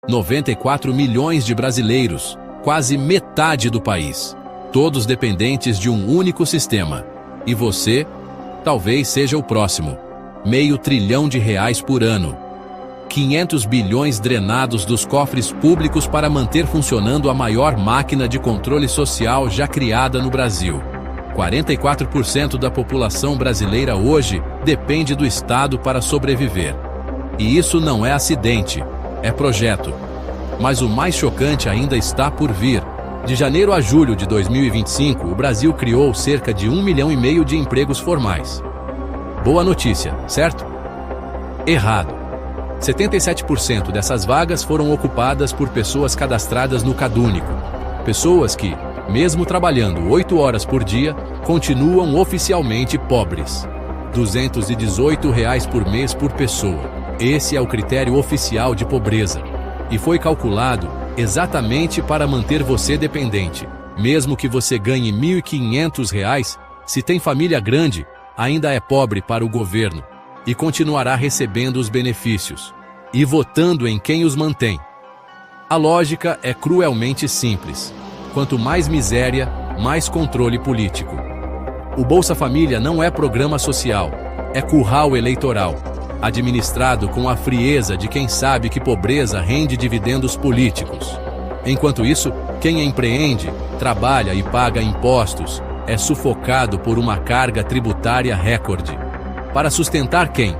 94 milhões de brasileiros, quase metade do país. Todos dependentes de um único sistema. E você, talvez seja o próximo. R$500 bilhão por ano. 500 bilhões drenados dos cofres públicos para manter funcionando a maior máquina de controle social já criada no Brasil. 44% da população brasileira hoje depende do Estado para sobreviver. E isso não é acidente, é projeto. Mas o mais chocante ainda está por vir. De janeiro a julho de 2025, o Brasil criou cerca de 1,5 milhão de empregos formais. Boa notícia, certo? Errado. 77% dessas vagas foram ocupadas por pessoas cadastradas no CadÚnico. Pessoas que, mesmo trabalhando 8 horas por dia, continuam oficialmente pobres. R$ 218 por mês por pessoa. Esse é o critério oficial de pobreza. E foi calculado exatamente para manter você dependente. Mesmo que você ganhe R$ 1.500, se tem família grande, ainda é pobre para o governo. E continuará recebendo os benefícios. E votando em quem os mantém. A lógica é cruelmente simples. Quanto mais miséria, mais controle político. O Bolsa Família não é programa social, é curral eleitoral, administrado com a frieza de quem sabe que pobreza rende dividendos políticos. Enquanto isso, quem empreende, trabalha e paga impostos é sufocado por uma carga tributária recorde. Para sustentar quem?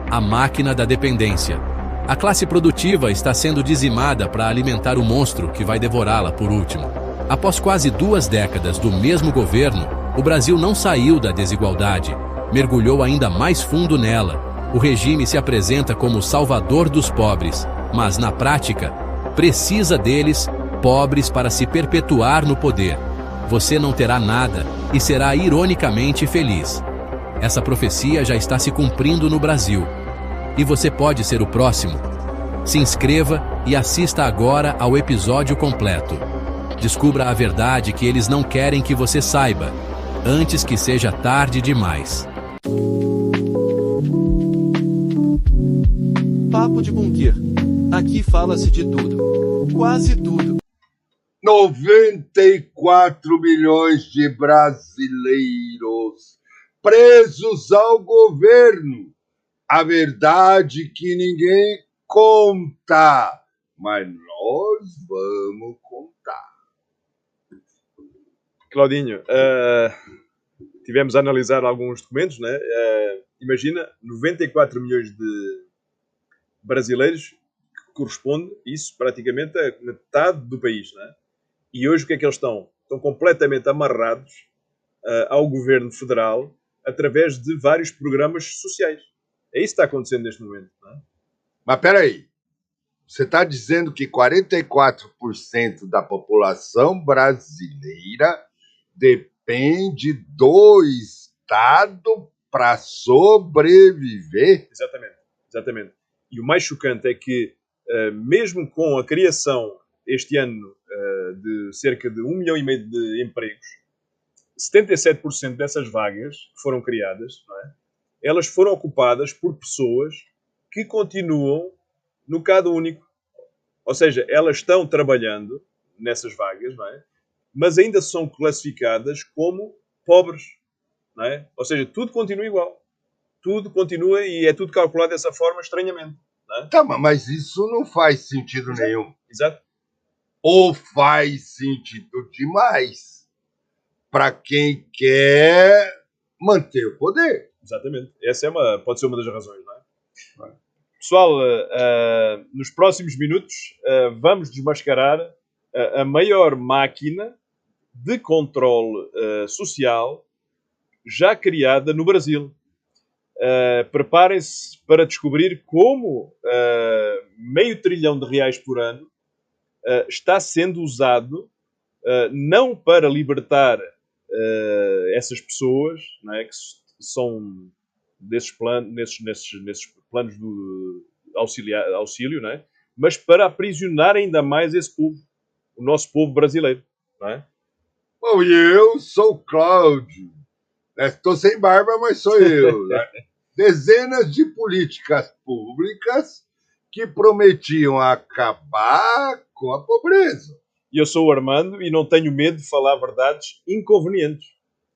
A máquina da dependência. A classe produtiva está sendo dizimada para alimentar o monstro que vai devorá-la por último. Após quase 2 décadas do mesmo governo, o Brasil não saiu da desigualdade, mergulhou ainda mais fundo nela. O regime se apresenta como o salvador dos pobres, mas na prática, precisa deles, pobres, para se perpetuar no poder. Você não terá nada e será ironicamente feliz. Essa profecia já está se cumprindo no Brasil. E você pode ser o próximo. Se inscreva e assista agora ao episódio completo. Descubra a verdade que eles não querem que você saiba, antes que seja tarde demais. Papo de Bunker. Aqui fala-se de tudo. Quase tudo. 94 milhões de brasileiros presos ao governo. A verdade que ninguém conta, mas nós vamos contar. Claudinho, tivemos a analisar alguns documentos, né? Imagina, 94 milhões de brasileiros, que corresponde isso praticamente a metade do país, né? E hoje o que é que eles estão? Estão completamente amarrados ao governo federal através de vários programas sociais. É isso que está acontecendo neste momento, não é? Mas peraí, você está dizendo que 44% da população brasileira depende do Estado para sobreviver? Exatamente. E o mais chocante é que, mesmo com a criação este ano de cerca de 1,5 milhão de empregos, 77% dessas vagas que foram criadas, não é? Elas foram ocupadas por pessoas que continuam no CadÚnico. Ou seja, elas estão trabalhando nessas vagas, não é? Mas ainda são classificadas como pobres. Não é? Ou seja, tudo continua igual. Tudo continua e é tudo calculado dessa forma, estranhamente. Não é? Tá, mas isso não faz sentido nenhum. Exato. Ou faz sentido demais para quem quer manter o poder. Exatamente. Essa pode ser uma das razões, não é? Pessoal, nos próximos minutos vamos desmascarar a maior máquina de controle social já criada no Brasil. Preparem-se para descobrir como R$500 bilhão por ano está sendo usado não para libertar essas pessoas, não é, que são nesses planos do auxílio, não é, mas para aprisionar ainda mais esse povo, o nosso povo brasileiro. Não é? Bom, e eu sou o Cláudio. Estou sem barba, mas sou eu. Né? Dezenas de políticas públicas que prometiam acabar com a pobreza. E eu sou o Armando e não tenho medo de falar verdades inconvenientes.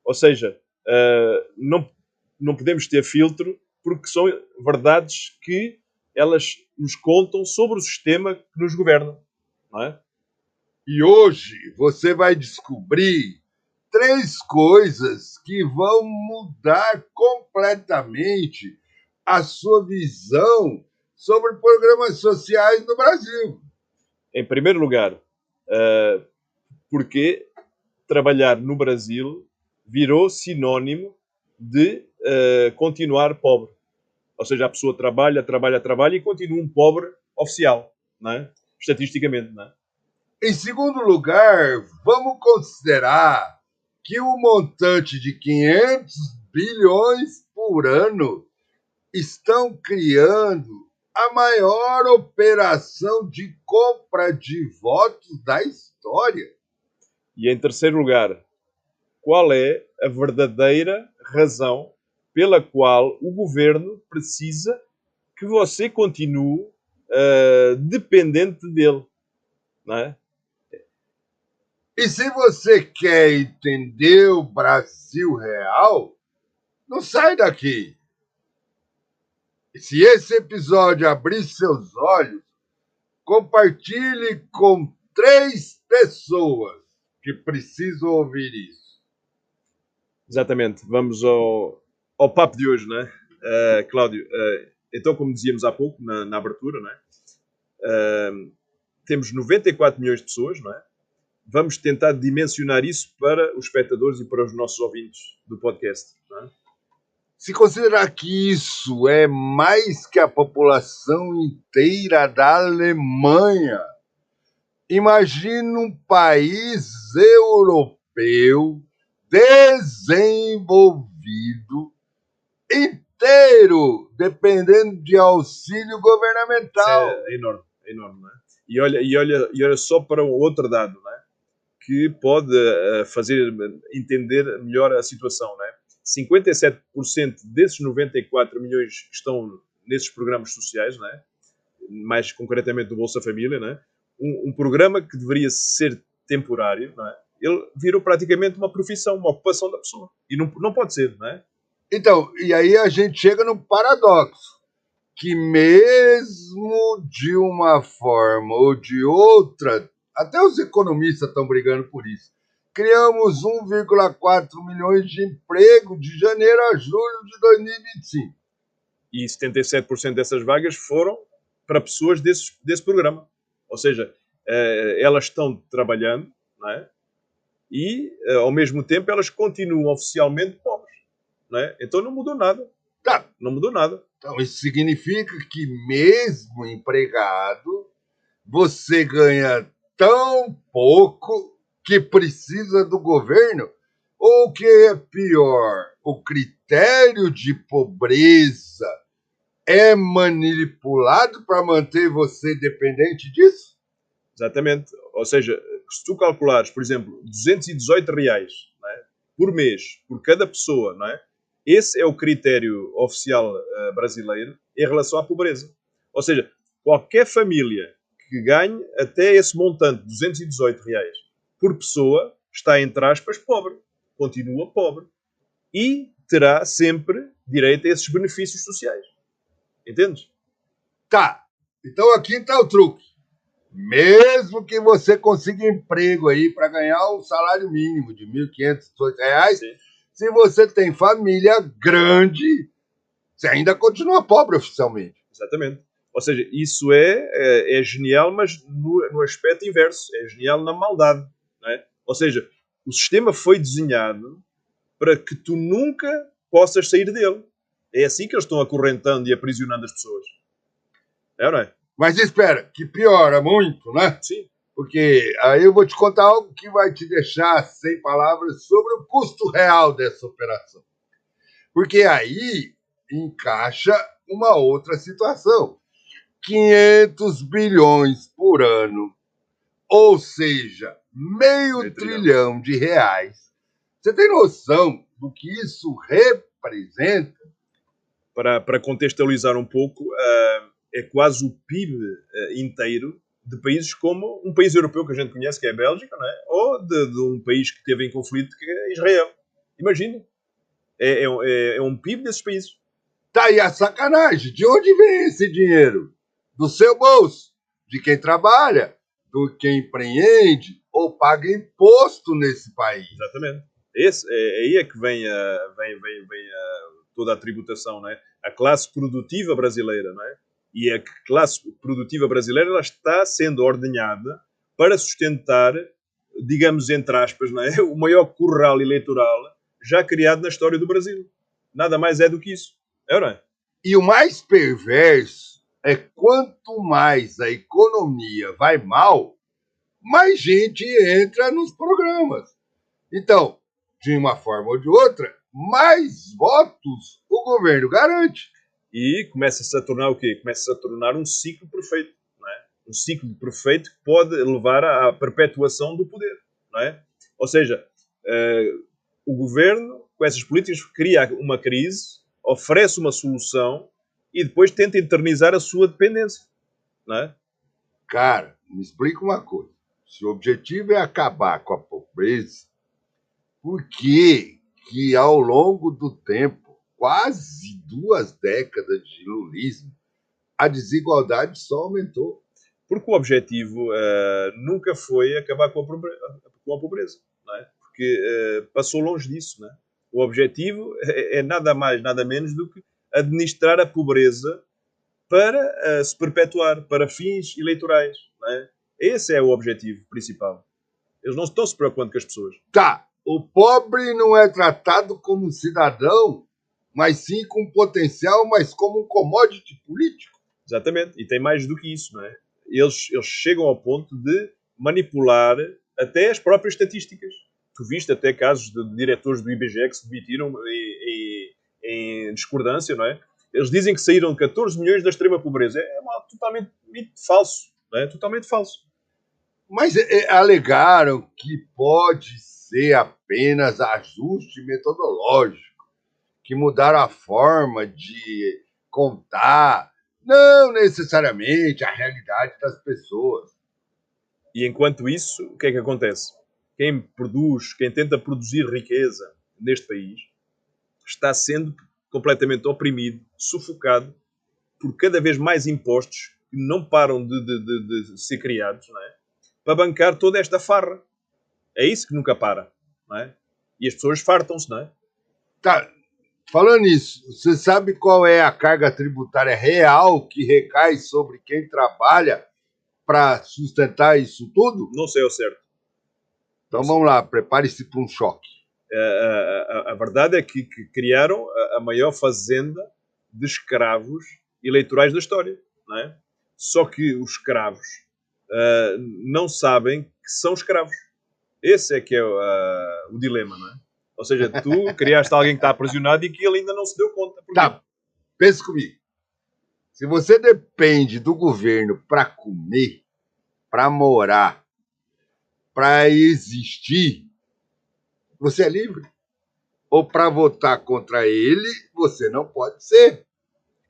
Ou seja, não podemos ter filtro porque são verdades que elas nos contam sobre o sistema que nos governa. Não é? E hoje você vai descobrir 3 coisas que vão mudar completamente a sua visão sobre programas sociais no Brasil. Em primeiro lugar, porque trabalhar no Brasil virou sinónimo de continuar pobre. Ou seja, a pessoa trabalha e continua um pobre oficial, não é? Estatisticamente. Não é? Em segundo lugar, vamos considerar que o montante de 500 bilhões por ano estão criando a maior operação de compra de votos da história. E em terceiro lugar, qual é a verdadeira razão pela qual o governo precisa que você continue dependente dele, não é? E se você quer entender o Brasil real, não sai daqui. E se esse episódio abrir seus olhos, compartilhe com 3 pessoas que precisam ouvir isso. Exatamente. Vamos ao papo de hoje, não é? Cláudio, então, como dizíamos há pouco, na abertura, não é? Temos 94 milhões de pessoas, não é? Vamos tentar dimensionar isso para os espectadores e para os nossos ouvintes do podcast. Não é? Se considerar que isso é mais que a população inteira da Alemanha, imagine um país europeu desenvolvido inteiro dependendo de auxílio governamental. Isso é enorme, não é? E olha só para um outro dado, não é? Que pode fazer entender melhor a situação, não é? 57% desses 94 milhões que estão nesses programas sociais, não é? Mais concretamente do Bolsa Família, não é? Um programa que deveria ser temporário, não é? Ele virou praticamente uma profissão, uma ocupação da pessoa. E não pode ser, não é? Então, e aí a gente chega no paradoxo, que mesmo de uma forma ou de outra, até os economistas estão brigando por isso, criamos 1,4 milhões de empregos de janeiro a julho de 2025. E 77% dessas vagas foram para pessoas desse programa. Ou seja, elas estão trabalhando, não é? E, ao mesmo tempo, elas continuam oficialmente pobres. Não é? Então não mudou nada. Tá. Não mudou nada. Então isso significa que mesmo empregado, você ganha tão pouco que precisa do governo? Ou o que é pior, o critério de pobreza é manipulado para manter você dependente disso? Exatamente. Ou seja, se tu calculares, por exemplo, 218 reais, não é? Por mês, por cada pessoa, não é? Esse é o critério oficial brasileiro em relação à pobreza. Ou seja, qualquer família que ganhe até esse montante, 218 reais, por pessoa, está, entre aspas, pobre. Continua pobre. E terá sempre direito a esses benefícios sociais. Entendes? Tá. Então aqui está o truque. Mesmo que você consiga emprego aí para ganhar um salário mínimo de R$ 1.518, Sim. Se você tem família grande, você ainda continua pobre oficialmente. Exatamente. Ou seja, isso é genial, mas no aspecto inverso. É genial na maldade. Não é? Ou seja, o sistema foi desenhado para que tu nunca possas sair dele. É assim que eles estão acorrentando e aprisionando as pessoas. É ou não é? Mas espera, que piora muito, né? Sim. Porque aí eu vou te contar algo que vai te deixar sem palavras sobre o custo real dessa operação. Porque aí encaixa uma outra situação. 500 bilhões por ano, ou seja, meio trilhão de reais. Você tem noção do que isso representa? Para contextualizar um pouco, é quase o PIB inteiro de países como um país europeu que a gente conhece, que é a Bélgica, não é? Ou de um país que teve em conflito, que é Israel. Imagina. É um PIB desses países. Tá aí a sacanagem. De onde vem esse dinheiro? Do seu bolso, de quem trabalha, do quem empreende ou paga imposto nesse país. Exatamente. Aí é que vem toda a tributação, não é? A classe produtiva brasileira, não é? E a classe produtiva brasileira ela está sendo ordenhada para sustentar, digamos, entre aspas, não é? O maior curral eleitoral já criado na história do Brasil. Nada mais é do que isso. É ou não é? E o mais perverso é quanto mais a economia vai mal, mais gente entra nos programas. Então, de uma forma ou de outra, mais votos o governo garante. E começa-se a tornar o quê? Começa-se a tornar um ciclo perfeito. Não é? Um ciclo perfeito que pode levar à perpetuação do poder. Não é? Ou seja, o governo, com essas políticas, cria uma crise, oferece uma solução e depois tenta eternizar a sua dependência. Não é? Cara, me explica uma coisa. Se o objetivo é acabar com a pobreza, por que ao longo do tempo, quase 2 décadas de lulismo, a desigualdade só aumentou? Porque o objetivo nunca foi acabar com a pobreza. Não é? Porque passou longe disso. Não é? O objetivo é nada mais, nada menos do que administrar a pobreza para se perpetuar, para fins eleitorais. Não é? Esse é o objetivo principal. Eles não estão se preocupando com as pessoas. Tá, o pobre não é tratado como um cidadão, mas sim com potencial, mas como um commodity político. Exatamente. E tem mais do que isso. Não é? Eles chegam ao ponto de manipular até as próprias estatísticas. Tu viste até casos de diretores do IBGE que se demitiram em discordância, não é? Eles dizem que saíram 14 milhões da extrema pobreza. É totalmente falso. Não é? Totalmente falso. Mas alegaram que pode ser apenas ajuste metodológico, que mudaram a forma de contar, não necessariamente a realidade das pessoas. E enquanto isso, o que é que acontece? Quem tenta produzir riqueza neste país, está sendo completamente oprimido, sufocado por cada vez mais impostos que não param de ser criados, não é? Para bancar toda esta farra. É isso que nunca para, não é? E as pessoas fartam-se, não é? Tá, falando nisso, você sabe qual é a carga tributária real que recai sobre quem trabalha para sustentar isso tudo? Não sei ao certo. Então vamos lá, prepare-se para um choque. A verdade é que criaram a maior fazenda de escravos eleitorais da história, não é? Só que os escravos não sabem que são escravos. Esse é que é o dilema, não é? Ou seja, tu criaste alguém que está aprisionado e que ele ainda não se deu conta. Tá, pense comigo. Se você depende do governo para comer, para morar, para existir, você é livre. Ou para votar contra ele, você não pode ser.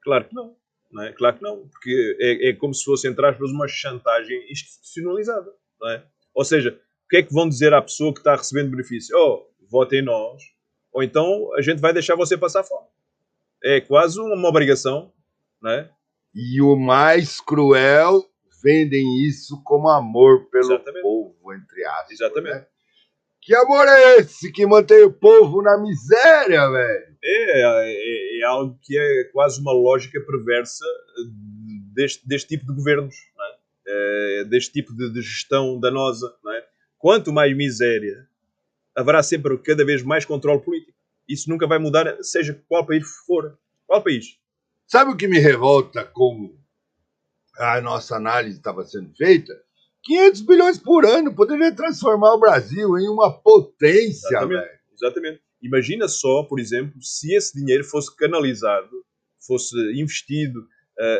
Claro que não. Não é? Claro que não. Porque é como se fosse, entre aspas, uma chantagem institucionalizada. Não é? Ou seja, o que é que vão dizer à pessoa que está recebendo benefício? Oh, vote em nós, ou então a gente vai deixar você passar fome. É quase uma obrigação, não é? E o mais cruel, vendem isso como amor pelo Exatamente. povo, entre aspas. Exatamente. Né? Que amor é esse que mantém o povo na miséria, velho? É algo que é quase uma lógica perversa deste tipo de governos, não é? Deste tipo de gestão danosa. Não é? Quanto mais miséria, haverá sempre cada vez mais controle político. Isso nunca vai mudar, seja qual país for. Qual país? Sabe o que me revolta como a nossa análise estava sendo feita? 500 bilhões por ano poderia transformar o Brasil em uma potência, Exatamente. velho. Exatamente. Imagina só, por exemplo, se esse dinheiro fosse canalizado, fosse investido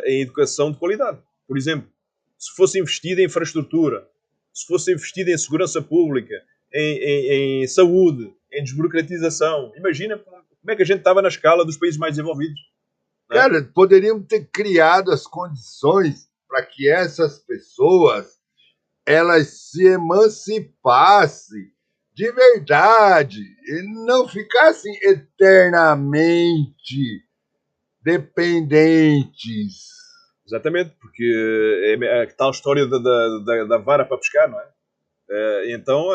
em educação de qualidade. Por exemplo, se fosse investido em infraestrutura, se fosse investido em segurança pública, em saúde, em desburocratização. Imagina como é que a gente estava na escala dos países mais desenvolvidos. Né? Cara, poderíamos ter criado as condições para que essas pessoas elas se emancipassem de verdade e não ficassem eternamente dependentes. Exatamente, porque é a tal história da vara para pescar, não é? Então,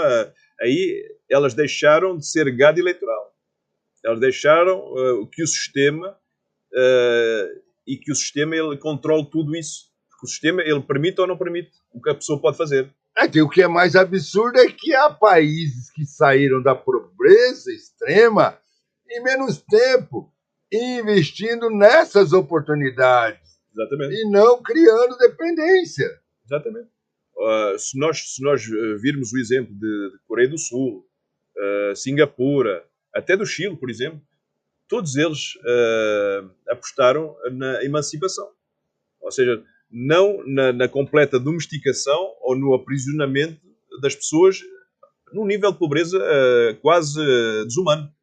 aí elas deixaram de ser gado eleitoral. Elas deixaram que o sistema e que o sistema ele controle tudo isso. Porque o sistema ele permite ou não permite o que a pessoa pode fazer. O que é mais absurdo é que há países que saíram da pobreza extrema em menos tempo, investindo nessas oportunidades. Exatamente. E não criando dependência. Exatamente. Se nós virmos o exemplo de Coreia do Sul, Singapura, até do Chile, por exemplo, todos eles apostaram na emancipação. Ou seja, não na completa domesticação ou no aprisionamento das pessoas num nível de pobreza quase desumano.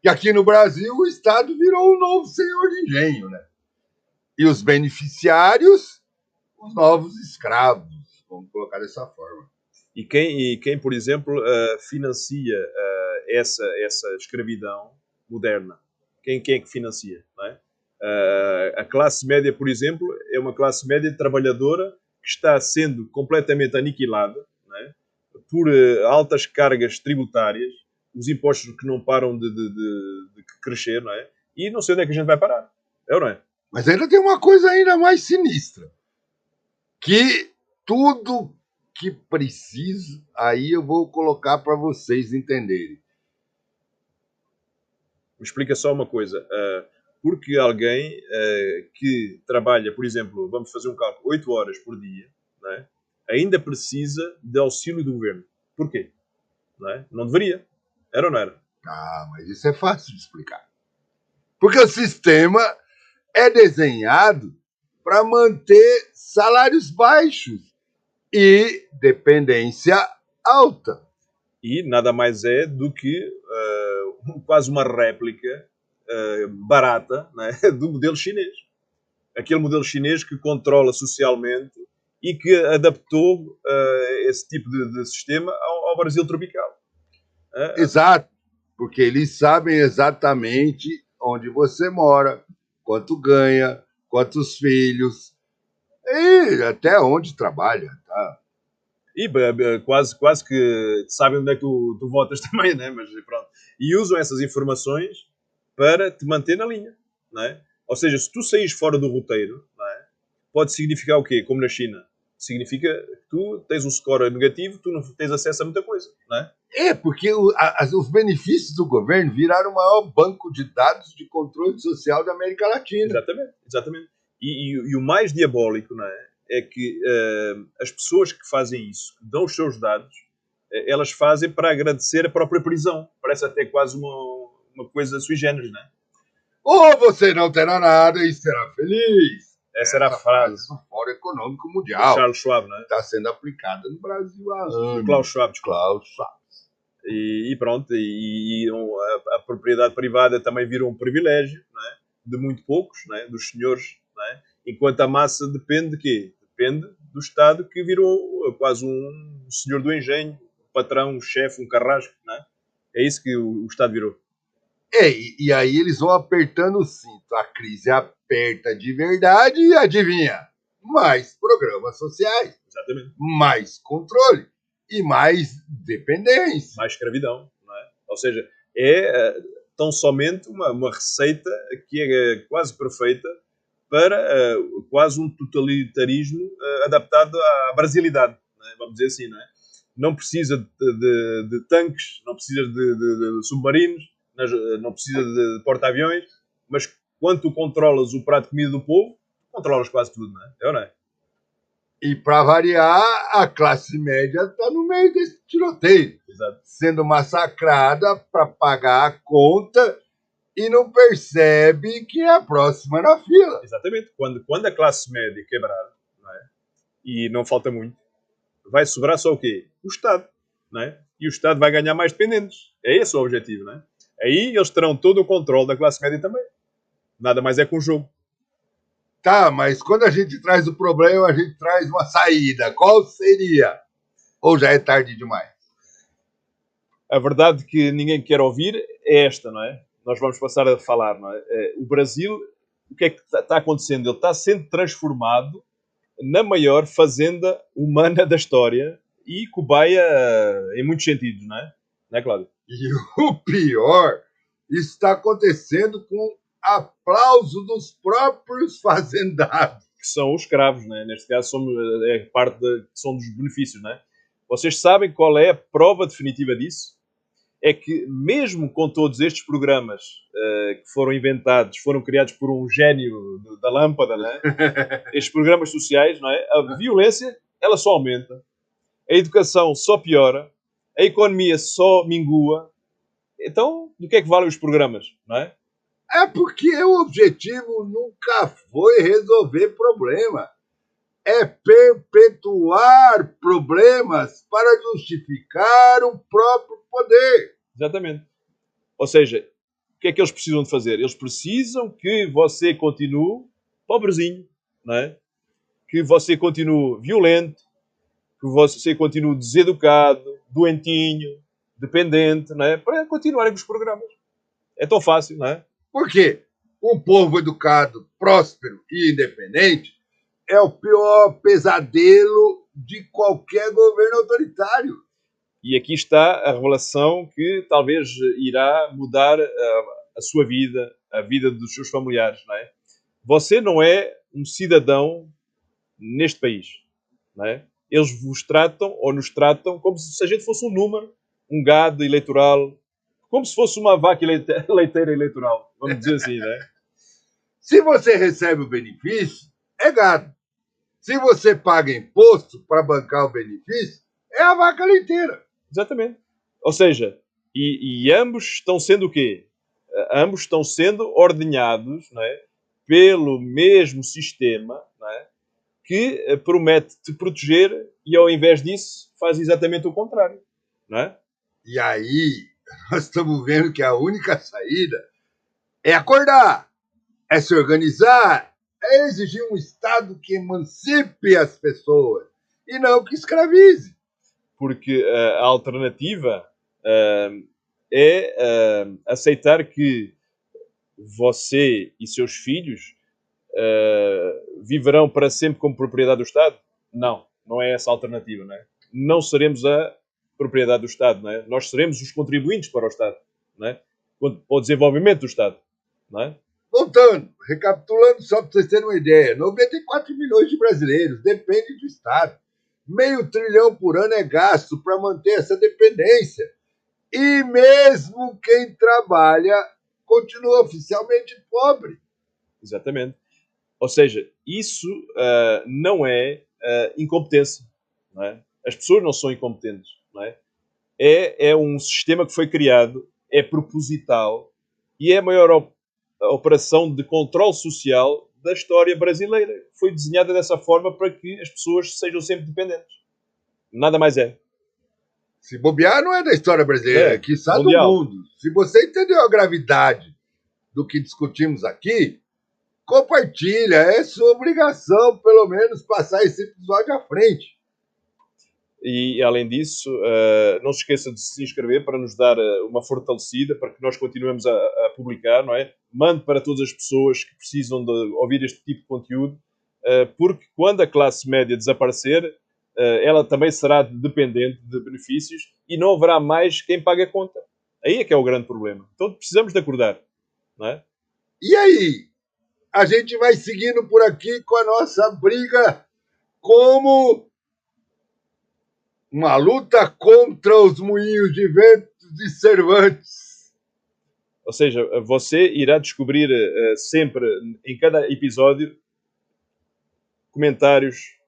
E aqui no Brasil o Estado virou um novo senhor de engenho, né? E os beneficiários, os novos escravos, vamos colocar dessa forma. E quem por exemplo, financia essa escravidão moderna? Quem é que financia? Não é? A classe média, por exemplo, é uma classe média trabalhadora que está sendo completamente aniquilada, não é? Por altas cargas tributárias, os impostos que não param de crescer, não é? E não sei onde é que a gente vai parar. É ou não é? Mas ainda tem uma coisa ainda mais sinistra. Que tudo que preciso, aí eu vou colocar para vocês entenderem. Me explica só uma coisa. Porque alguém que trabalha, por exemplo, vamos fazer um cálculo, 8 horas por dia, não é? Ainda precisa de auxílio do governo. Porquê? Não é? Não deveria. Era ou não era? Mas isso é fácil de explicar. Porque o sistema é desenhado para manter salários baixos e dependência alta. E nada mais é do que quase uma réplica barata, não é? Do modelo chinês. Aquele modelo chinês que controla socialmente e que adaptou esse tipo de sistema ao Brasil tropical. Exato, porque eles sabem exatamente onde você mora, quanto ganha, quantos filhos e até onde trabalha. Tá? E quase que sabem onde é que tu votas também, né? Mas pronto. E usam essas informações para te manter na linha, não é? Ou seja, se tu saís fora do roteiro, não é? Pode significar o quê? Como na China. Significa que tu tens um score negativo, tu não tens acesso a muita coisa, não é? Porque os benefícios do governo viraram o maior banco de dados de controle social da América Latina. Exatamente. E o mais diabólico, não é? É que as pessoas que fazem isso, que dão os seus dados, elas fazem para agradecer a própria prisão. Parece até quase uma coisa sui generis, não é? Ou você não terá nada e será feliz. Essa era a frase do Fórum Econômico Mundial. Charles Schwab, não é? Está sendo aplicada no Brasil há anos. Klaus Schwab. Klaus Schwab. E pronto, a propriedade privada também virou um privilégio, não é? De muito poucos, não é? Dos senhores, não é? Enquanto a massa depende de quê? Depende do Estado, que virou quase um senhor do engenho, um patrão, um chefe, um carrasco, não é? É isso que o Estado virou. E aí eles vão apertando o cinto. A crise aperta de verdade e adivinha? Mais programas sociais. Exatamente. Mais controle. E mais dependência. Mais escravidão, não é? Ou seja, é tão somente uma receita que é quase perfeita para quase um totalitarismo adaptado à brasilidade, não é? Vamos dizer assim, não é? Não precisa de tanques, não precisa de submarinos, não precisa de porta-aviões, mas quando tu controlas o prato de comida do povo, controlas quase tudo, não é? É ou não é? E para variar, a classe média está no meio desse tiroteio. Exato. Sendo massacrada para pagar a conta e não percebe que é a próxima na fila. Exatamente. Quando a classe média quebrar, não é? E não falta muito, vai sobrar só o quê? O Estado, não é? E o Estado vai ganhar mais dependentes. É esse o objetivo, não é? Aí eles terão todo o controle da classe média também. Nada mais é que um jogo. Tá, mas quando a gente traz o problema, a gente traz uma saída. Qual seria? Ou já é tarde demais? A verdade que ninguém quer ouvir é esta, não é? Nós vamos passar a falar, não é? O Brasil, o que é que está acontecendo? Ele está sendo transformado na maior fazenda humana da história e cobaia em muitos sentidos, não é? Não é, Cláudio? E o pior, isso está acontecendo com aplauso dos próprios fazendários. Que são os escravos, né? Neste caso são dos benefícios, né? Vocês sabem qual é a prova definitiva disso? É que mesmo com todos estes programas que foram inventados, foram criados por um gênio da lâmpada, né? Estes programas sociais, não é? A violência, ela só aumenta, a educação só piora, a economia só mingua. Então, do que é que valem os programas, não é? É porque o objetivo nunca foi resolver problema. É perpetuar problemas para justificar o próprio poder. Exatamente. Ou seja, o que é que eles precisam de fazer? Eles precisam que você continue pobrezinho, não é? Que você continue violento, que você continue deseducado, doentinho, dependente, não é? Para continuarem com os programas. É tão fácil, não é? Por quê? Um povo educado, próspero e independente é o pior pesadelo de qualquer governo autoritário. E aqui está a revelação que talvez irá mudar a sua vida, a vida dos seus familiares, não é? Você não é um cidadão neste país, não é? Eles vos tratam ou nos tratam como se a gente fosse um número, um gado eleitoral, como se fosse uma vaca leiteira eleitoral, vamos dizer assim, não é? Se você recebe o benefício, é gado. Se você paga imposto para bancar o benefício, é a vaca leiteira. Exatamente. Ou seja, e ambos estão sendo o quê? Ambos estão sendo ordenhados, não é? Pelo mesmo sistema, não é? Que promete te proteger e, ao invés disso, faz exatamente o contrário, não é? E aí, nós estamos vendo que a única saída é acordar, é se organizar, é exigir um Estado que emancipe as pessoas e não que escravize. Porque a alternativa é aceitar que você e seus filhos viverão para sempre como propriedade do Estado? Não, não é essa a alternativa, não é? Não seremos a propriedade do Estado, não é? Nós seremos os contribuintes para o Estado, não é? Para o desenvolvimento do Estado, não é? Voltando, recapitulando só para vocês terem uma ideia, 94 milhões de brasileiros dependem do Estado. R$500 bilhão por ano é gasto para manter essa dependência. E mesmo quem trabalha continua oficialmente pobre. Exatamente. Ou seja, isso não é incompetência. Não é? As pessoas não são incompetentes. Não é? É um sistema que foi criado, é proposital e é a maior operação de controle social da história brasileira. Foi desenhada dessa forma para que as pessoas sejam sempre dependentes. Nada mais é. Se bobear, não é da história brasileira, quiçá do mundo. Se você entendeu a gravidade do que discutimos aqui, compartilha. É sua obrigação, pelo menos, passar esse episódio à frente. E, além disso, não se esqueça de se inscrever para nos dar uma fortalecida, para que nós continuemos a publicar, não é? Mande para todas as pessoas que precisam de ouvir este tipo de conteúdo, porque quando a classe média desaparecer, ela também será dependente de benefícios e não haverá mais quem pague a conta. Aí é que é o grande problema. Então precisamos de acordar, não é? E aí? A gente vai seguindo por aqui com a nossa briga como uma luta contra os moinhos de vento de Cervantes. Ou seja, você irá descobrir sempre, em cada episódio, comentários,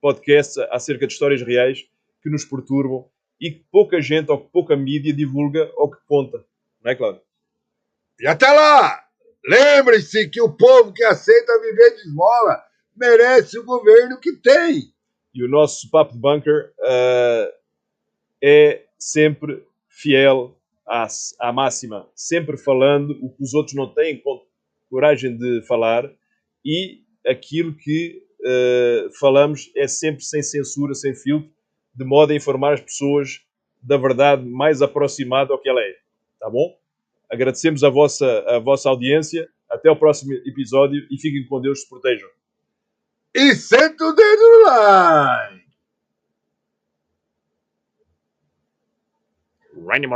podcasts acerca de histórias reais que nos perturbam e que pouca gente ou que pouca mídia divulga ou que conta. Não é, Cláudio? E até lá! Lembre-se que o povo que aceita viver de esmola merece o governo que tem. E o nosso Papo de Bunker é sempre fiel à máxima, sempre falando o que os outros não têm coragem de falar e aquilo que falamos é sempre sem censura, sem filtro, de modo a informar as pessoas da verdade mais aproximada ao que ela é. Tá bom? Agradecemos a vossa audiência. Até o próximo episódio e fiquem com Deus, se protejam. E senta o dedo no like. Running,